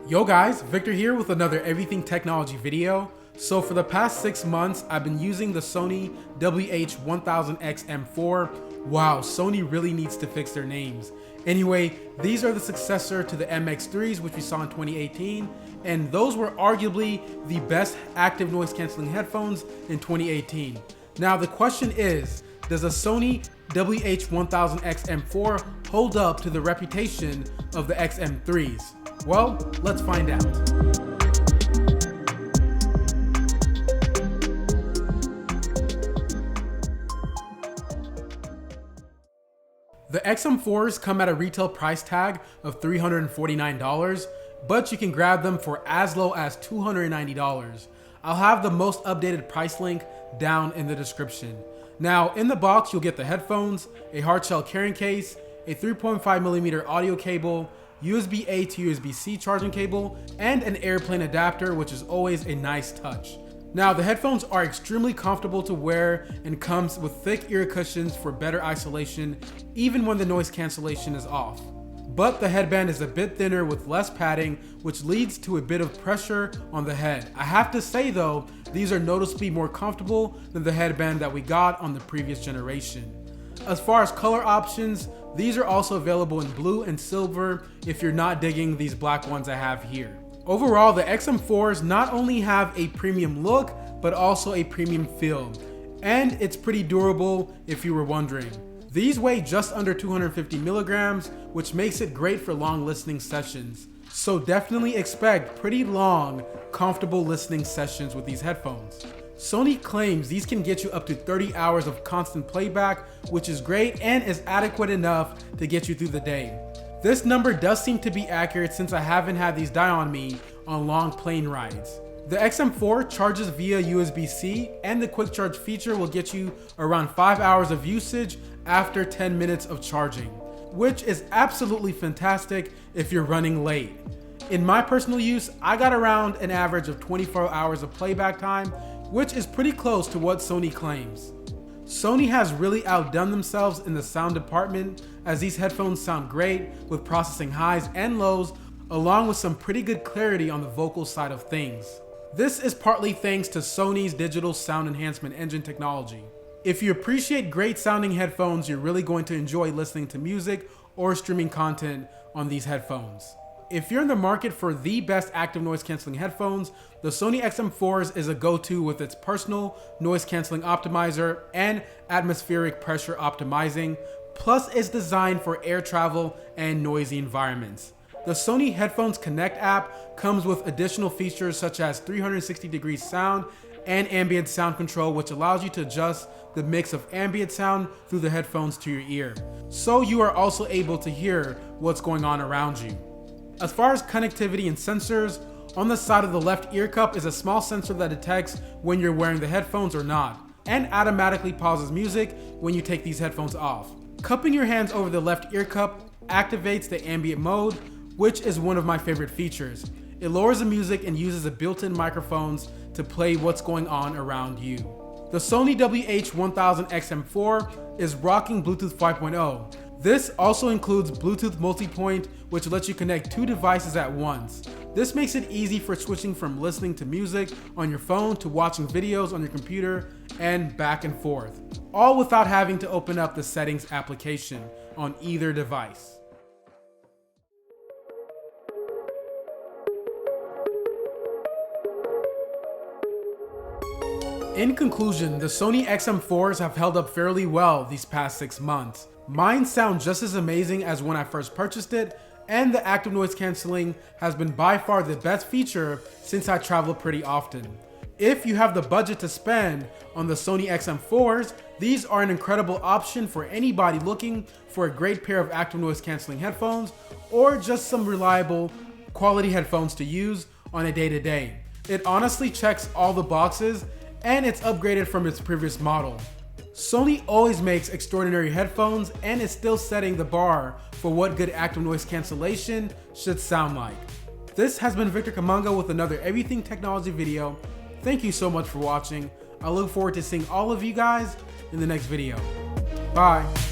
Yo guys, Victor here with another Everything Technology video. So for the past 6 months, I've been using the Sony WH-1000XM4. Wow, Sony really needs to fix their names. Anyway, these are the successor to the MX3s, which we saw in 2018, and those were arguably the best active noise canceling headphones in 2018. Now the question is, does a Sony WH-1000XM4 hold up to the reputation of the XM3s? Well, let's find out. The XM4s come at a retail price tag of $349, but you can grab them for as low as $290. I'll have the most updated price link down in the description. Now, in the box, you'll get the headphones, a hardshell carrying case, a 3.5mm audio cable, USB-A to USB-C charging cable, and an airplane adapter, which is always a nice touch. Now, the headphones are extremely comfortable to wear and comes with thick ear cushions for better isolation, even when the noise cancellation is off. But the headband is a bit thinner with less padding, which leads to a bit of pressure on the head. I have to say though, these are noticeably more comfortable than the headband that we got on the previous generation. As far as color options, these are also available in blue and silver if you're not digging these black ones I have here. Overall, the XM4s not only have a premium look, but also a premium feel. And it's pretty durable if you were wondering. These weigh just under 250 milligrams, which makes it great for long listening sessions. So definitely expect pretty long, comfortable listening sessions with these headphones. Sony claims these can get you up to 30 hours of constant playback, which is great and is adequate enough to get you through the day. This number does seem to be accurate since I haven't had these die on me on long plane rides. The XM4 charges via USB-C, and the quick charge feature will get you around 5 hours of usage after 10 minutes of charging, which is absolutely fantastic if you're running late. In my personal use, I got around an average of 24 hours of playback time, which is pretty close to what Sony claims. Sony has really outdone themselves in the sound department, as these headphones sound great with processing highs and lows, along with some pretty good clarity on the vocal side of things. This is partly thanks to Sony's digital sound enhancement engine technology. If you appreciate great sounding headphones, you're really going to enjoy listening to music or streaming content on these headphones. If you're in the market for the best active noise canceling headphones, the Sony XM4s is a go-to with its personal noise canceling optimizer and atmospheric pressure optimizing, plus it's designed for air travel and noisy environments. The Sony Headphones Connect app comes with additional features such as 360-degree sound and ambient sound control, which allows you to adjust the mix of ambient sound through the headphones to your ear. So you are also able to hear what's going on around you. As far as connectivity and sensors, on the side of the left ear cup is a small sensor that detects when you're wearing the headphones or not, and automatically pauses music when you take these headphones off. Cupping your hands over the left ear cup activates the ambient mode, which is one of my favorite features. It lowers the music and uses the built-in microphones to play what's going on around you. The Sony WH-1000XM4 is rocking Bluetooth 5.0. This also includes Bluetooth multipoint, which lets you connect 2 devices at once. This makes it easy for switching from listening to music on your phone to watching videos on your computer and back and forth, all without having to open up the settings application on either device. In conclusion, the Sony XM4s have held up fairly well these past 6 months. Mine sound just as amazing as when I first purchased it, and the active noise cancelling has been by far the best feature since I travel pretty often. If you have the budget to spend on the Sony XM4s, these are an incredible option for anybody looking for a great pair of active noise cancelling headphones, or just some reliable quality headphones to use on a day-to-day. It honestly checks all the boxes, and it's upgraded from its previous model. Sony always makes extraordinary headphones and is still setting the bar for what good active noise cancellation should sound like. This has been Victor Kamanga with another Everything Technology video. Thank you so much for watching. I look forward to seeing all of you guys in the next video. Bye.